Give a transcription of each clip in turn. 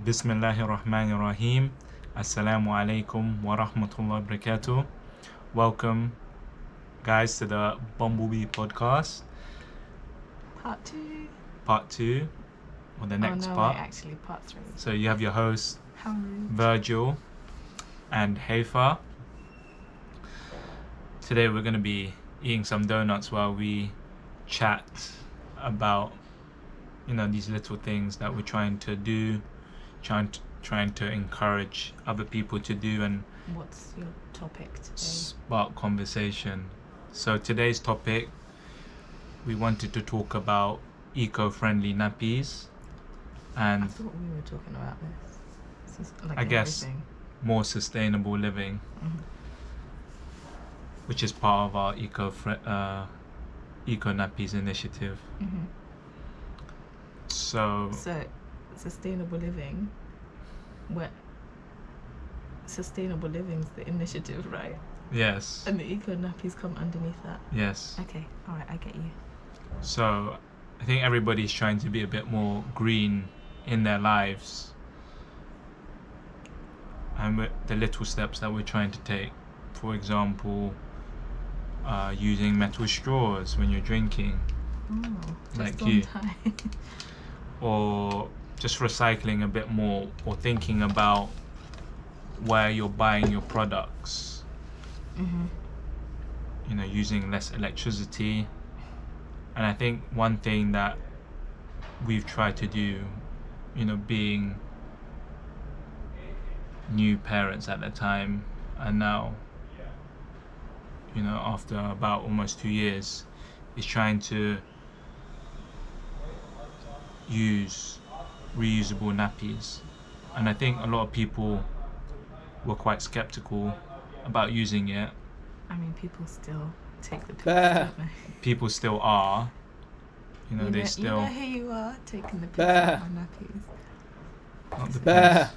Bismillahirrahmanirrahim. Assalamu alaikum wa rahmatullahi wa barakatuh. Welcome, guys, to the Bumblebee podcast. Part 2, or the next part. Wait, actually, part 3. So you have your hosts, How rude. Virgil and Haifa. Today we're going to be eating some donuts while we chat about, these little things that we're trying to do, trying to encourage other people to do and What's your topic today? spark conversation. So today's topic, we wanted to talk about eco-friendly nappies I and thought we were talking about this. This is like I guess everything. more sustainable living, which is part of our eco nappies initiative. So So, sustainable living. Sustainable living's the initiative, right? yes, And the eco nappies come underneath that. yes. Okay, alright, I get you. So I think everybody's trying to be a bit more green in their lives, and with the little steps that we're trying to take, for example, using metal straws when you're drinking, Oh, just Like on you. time. or just recycling a bit more, or thinking about where you're buying your products, using less electricity. And I think one thing that we've tried to do, being new parents at the time, and now, after about almost 2 years, is trying to use reusable nappies. And I think a lot of people were quite skeptical about using it. I mean, people still take the piss, Bah. don't they? People still are, they still You know who you are, taking the piss Bah. out of my nappies. not the Bah.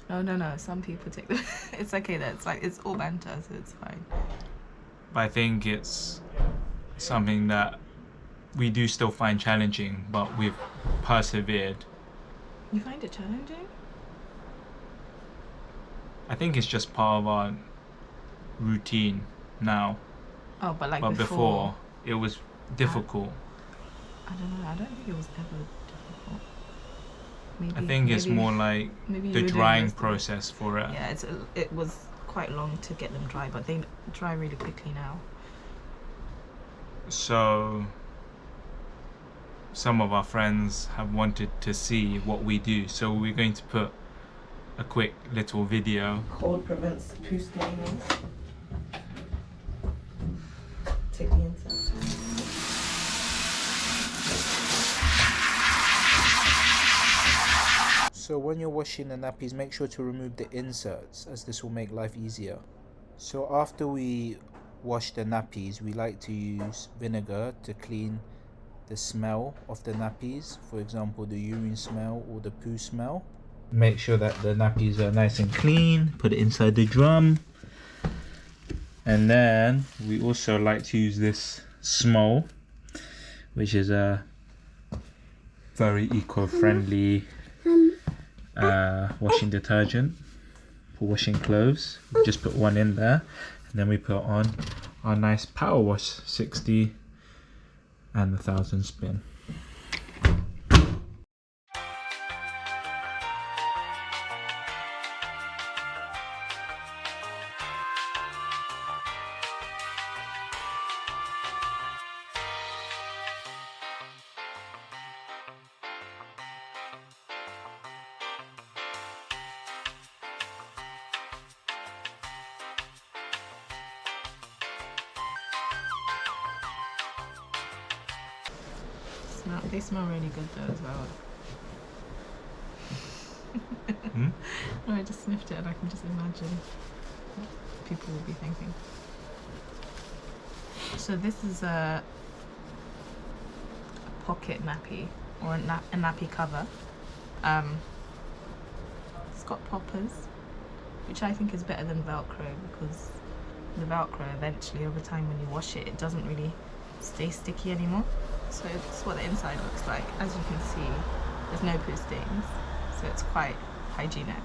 piss. No, some people take the... It's okay, it's all banter, so it's fine. But I think it's something that we do still find challenging, but we've persevered. You find it challenging? I think it's just part of our routine now. Oh, but like But before, before it was difficult. I don't know. I don't think it was ever difficult. Maybe, I think it's more like maybe you the were doing drying most of it. process for it. Yeah, it was quite long to get them dry, but they dry really quickly now. So some of our friends have wanted to see what we do, so we're going to put a quick little video. Cold prevents poo staining. Take the insects. So when you're washing the nappies, make sure to remove the inserts, as this will make life easier. So after we wash the nappies, we like to use vinegar to clean the smell of the nappies, for example the urine smell or the poo smell. Make sure that the nappies are nice and clean, put it inside the drum. And then we also like to use this Smol, which is a very eco-friendly washing detergent for washing clothes. We just put one in there, and then we put on our nice Power Wash 60 and the 1000 spin. They smell really good though as well. No, I just sniffed it and I can just imagine what people will be thinking. So this is a pocket nappy, or a nappy cover. It's got poppers, which I think is better than Velcro, because the Velcro eventually over time when you wash it, it doesn't really stay sticky anymore. So that's what the inside looks like. As you can see, there's no poo stains, so it's quite hygienic.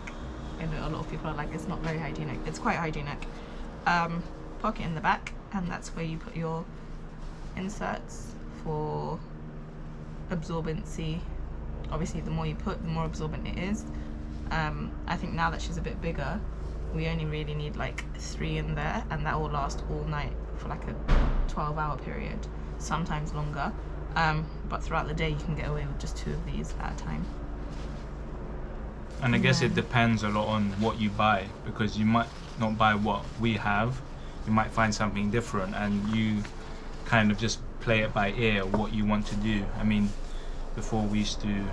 I know a lot of people are like, it's not very hygienic. It's quite hygienic. Pocket in the back, and that's where you put your inserts for absorbency. Obviously, the more you put, the more absorbent it is. I think now that she's a bit bigger, we only really need like 3 in there, and that will last all night for like a 12-hour period, sometimes longer. But throughout the day, you can get away with just 2 of these at a time. And I guess it depends a lot on what you buy, because you might not buy what we have. You might find something different, and you kind of just play it by ear what you want to do. I mean, before we used to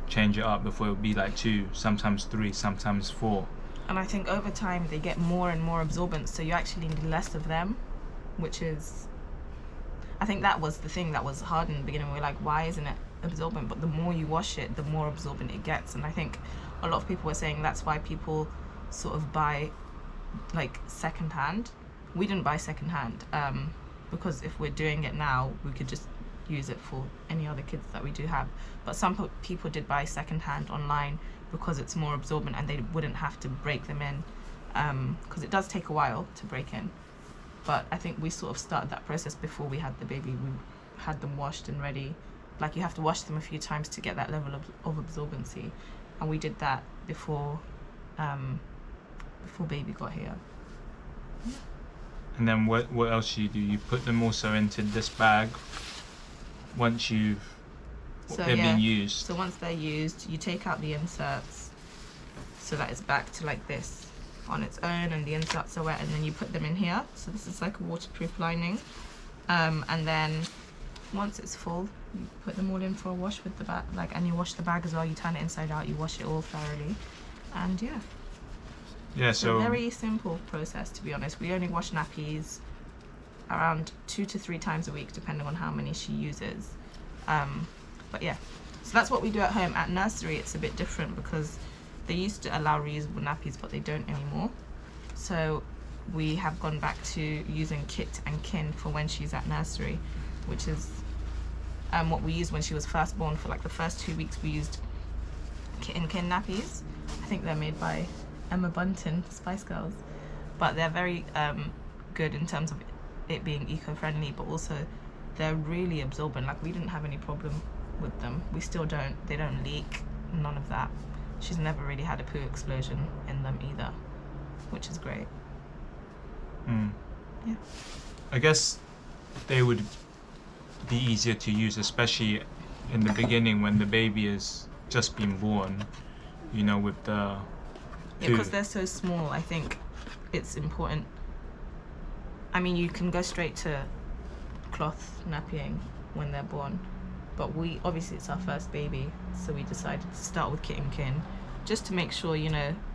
change it up. Before it would be like 2, sometimes 3, sometimes 4. And I think over time they get more and more absorbent, so you actually need less of them, which is, I think that was the thing that was hard in the beginning. We were like, why isn't it absorbent? But the more you wash it, the more absorbent it gets. And I think a lot of people were saying that's why people sort of buy like secondhand. We didn't buy secondhand because if we're doing it now, we could just use it for any other kids that we do have. But some people did buy secondhand online because it's more absorbent and they wouldn't have to break them in, because it does take a while to break in. But I think we sort of started that process before we had the baby. We had them washed and ready. Like, you have to wash them a few times to get that level of absorbency, and we did that before baby got here. And then what else do? You put them also into this bag once they've been used. So once they're used, you take out the inserts so that it's back to like this on its own, and the inserts are wet, and then you put them in here. So this is like a waterproof lining, and then once it's full, you put them all in for a wash with the bag, and you wash the bag as well. You turn it inside out, you wash it all thoroughly, and so a very simple process, to be honest. We only wash nappies around 2 to 3 times a week, depending on how many she uses. But yeah, so that's what we do at home. At nursery, it's a bit different because they used to allow reusable nappies, but they don't anymore. So we have gone back to using kit and kin for when she's at nursery, which is what we used when she was first born. For like the first 2 weeks, we used kit and kin nappies. I think they're made by Emma Bunton, Spice Girls, but they're very good in terms of it being eco-friendly, but also they're really absorbent. Like, we didn't have any problem with them. We still don't. They don't leak, none of that. She's never really had a poo explosion in them either, which is great. Yeah. I guess they would be easier to use, especially in the beginning when the baby has just been born, with the Yeah, because they're so small, I think it's important. I mean, you can go straight to cloth nappying when they're born, but obviously it's our first baby, so we decided to start with kit and kin, just to make sure,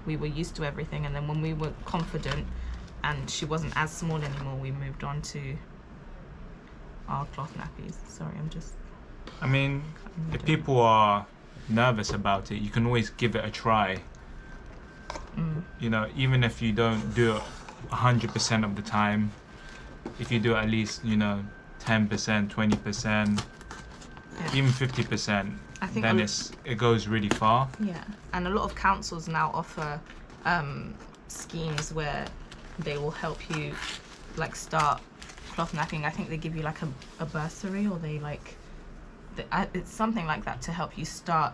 we were used to everything, and then when we were confident and she wasn't as small anymore, we moved on to our cloth nappies. Sorry, I mean, if people are nervous about it, you can always give it a try. Even if you don't do it 100% of the time, if you do at least 10%, 20%, even 50%, I think then it goes really far. Yeah, and a lot of councils now offer schemes where they will help you start cloth napping. I think they give you a bursary, or it's something like that to help you start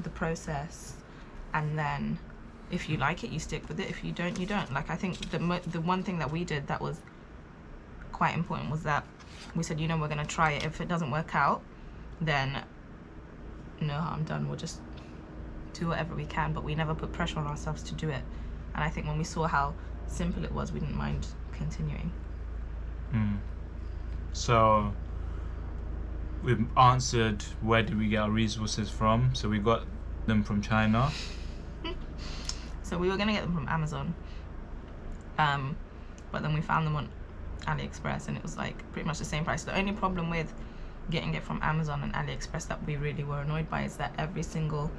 the process, and then if you like it, you stick with it. If you don't, you don't. I think the one thing that we did that was quite important was that we said, we're going to try it. If it doesn't work out, then no harm done. We'll just do whatever we can, but we never put pressure on ourselves to do it. And I think when we saw how simple it was, we didn't mind continuing. So we've answered where do we get our resources from. So we got them from China. So we were going to get them from Amazon, but then we found them on AliExpress, and it was pretty much the same price. The only problem with getting it from Amazon and AliExpress that we really were annoyed by is that every single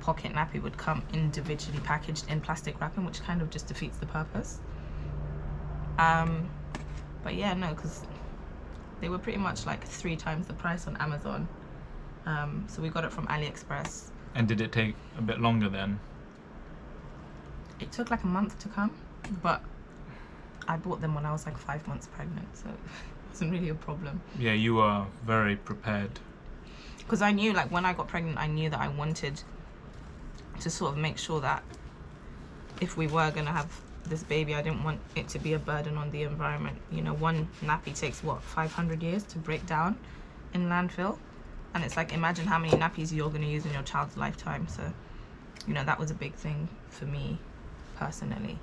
pocket nappy would come individually packaged in plastic wrapping, which kind of just defeats the purpose. But yeah, no, because they were pretty much 3 times the price on Amazon. So we got it from AliExpress. And did it take a bit longer then? It took like a month to come, but I bought them when I was like 5 months pregnant, so it wasn't really a problem. Yeah, you were very prepared. Because I knew, like, when I got pregnant, I knew that I wanted to sort of make sure that if we were going to have this baby, I didn't want it to be a burden on the environment. You know, one nappy takes, what, 500 years to break down in landfill? And it's like, imagine how many nappies you're going to use in your child's lifetime. So, you know, that was a big thing for me personally.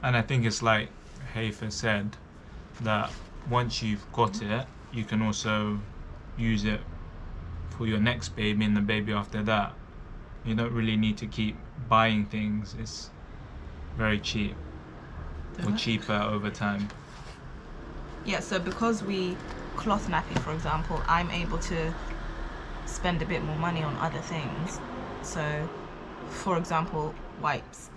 And I think it's like Hafer said, that once you've got it, you can also use it for your next baby and the baby after that. You don't really need to keep buying things. It's very cheap, or cheaper over time. Yeah, so because we cloth nappy, for example, I'm able to spend a bit more money on other things. So, for example, wipes.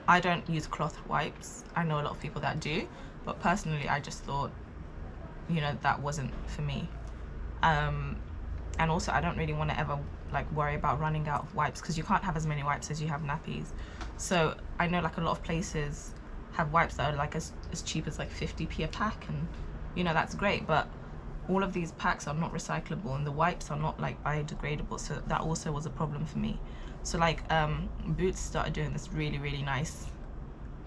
I don't use cloth wipes. I know a lot of people that do, but personally I just thought, you know, that wasn't for me. And also I don't really want to ever like worry about running out of wipes, because you can't have as many wipes as you have nappies. So I know like a lot of places have wipes that are like as cheap as like 50p a pack, and you know, that's great, but all of these packs are not recyclable and the wipes are not like biodegradable, so that also was a problem for me. So like Boots started doing this really nice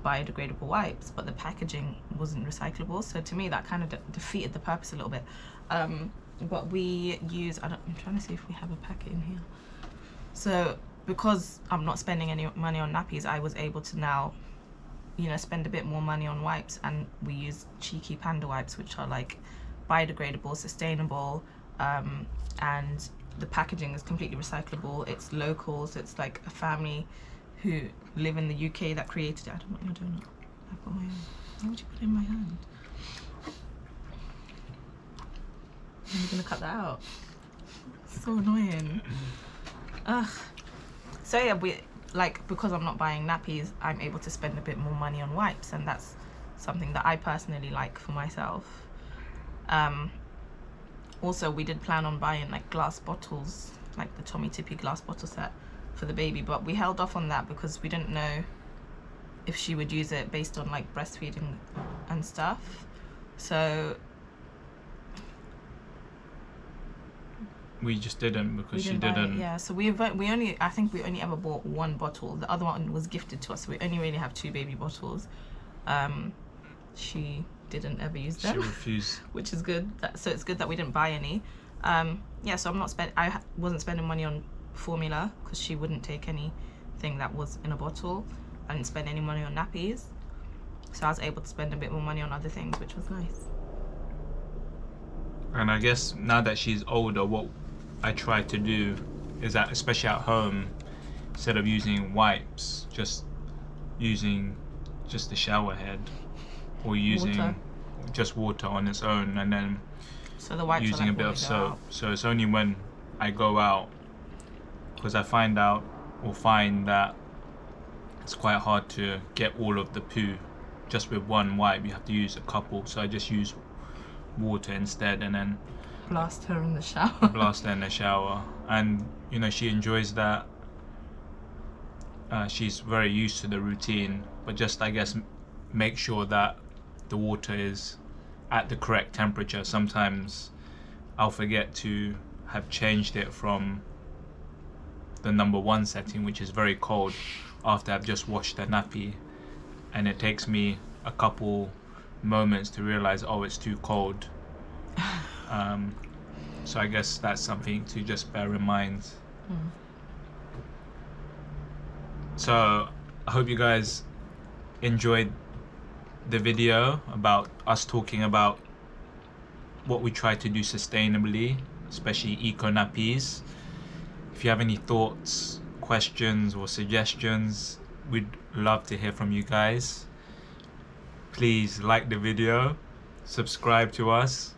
biodegradable wipes, but the packaging wasn't recyclable, so to me that kind of defeated the purpose a little bit. But we use, I'm trying to see if we have a packet in here. So because I'm not spending any money on nappies, I was able to now, you know, spend a bit more money on wipes, and we use cheeky panda wipes, which are like biodegradable, sustainable, and the packaging is completely recyclable. It's local, so it's like a family who live in the UK that created it. I don't know what you're doing. I've got my own. Why would you put it in my hand? I'm gonna cut that out. So annoying. Ugh. So yeah, because I'm not buying nappies, I'm able to spend a bit more money on wipes, and that's something that I personally like for myself. Also, we did plan on buying like glass bottles, like the Tommy Tippy glass bottle set for the baby, but we held off on that because we didn't know if she would use it based on like breastfeeding and stuff. So we just didn't, because she didn't. Yeah, so I think we only ever bought one bottle. The other one was gifted to us, so we only really have 2 baby bottles. She didn't ever use them. She refused. Which is good. So it's good that we didn't buy any. Yeah, so I wasn't spending money on formula because she wouldn't take anything that was in a bottle. I didn't spend any money on nappies, so I was able to spend a bit more money on other things, which was nice. And I guess now that she's older, what I try to do is that, especially at home, instead of using wipes, just using just the shower head, or using just water on its own, and then so the wipes using like a bit of soap. out. So it's only when I go out, because I find that it's quite hard to get all of the poo just with one wipe. You have to use a couple, so I just use water instead, and then blast her in the shower. And you know, she enjoys that. She's very used to the routine, but just, I guess, make sure that the water is at the correct temperature. Sometimes I'll forget to have changed it from the number 1 setting, which is very cold, after I've just washed the nappy, and it takes me a couple moments to realize, oh, it's too cold. So I guess that's something to just bear in mind. So I hope you guys enjoyed the video about us talking about what we try to do sustainably, especially eco nappies. If you have any thoughts, questions or suggestions, we'd love to hear from you guys. Please like the video, subscribe to us,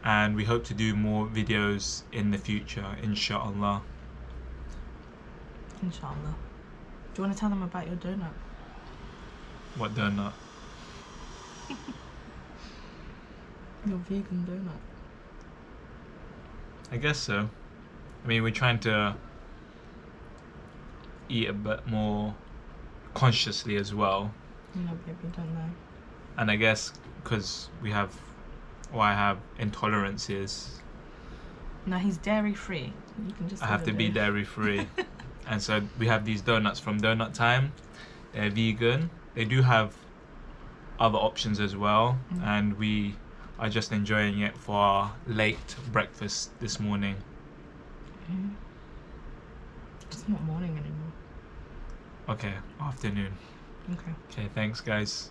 and we hope to do more videos in the future, inshallah. Inshallah. Do you want to tell them about your donut? What donut? Your vegan donut. I guess so. I mean, we're trying to eat a bit more consciously as well. No, baby, don't know. And I guess because I have intolerances, No, he's dairy free. You can just. I have to be dairy free. And so we have these donuts from Donut Time. They're vegan. They do have other options as well, and we are just enjoying it for our late breakfast this morning. It's not morning anymore. Okay, afternoon. Okay, thanks guys.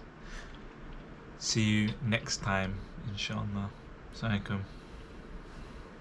See you next time, inshallah. Assalamualaikum.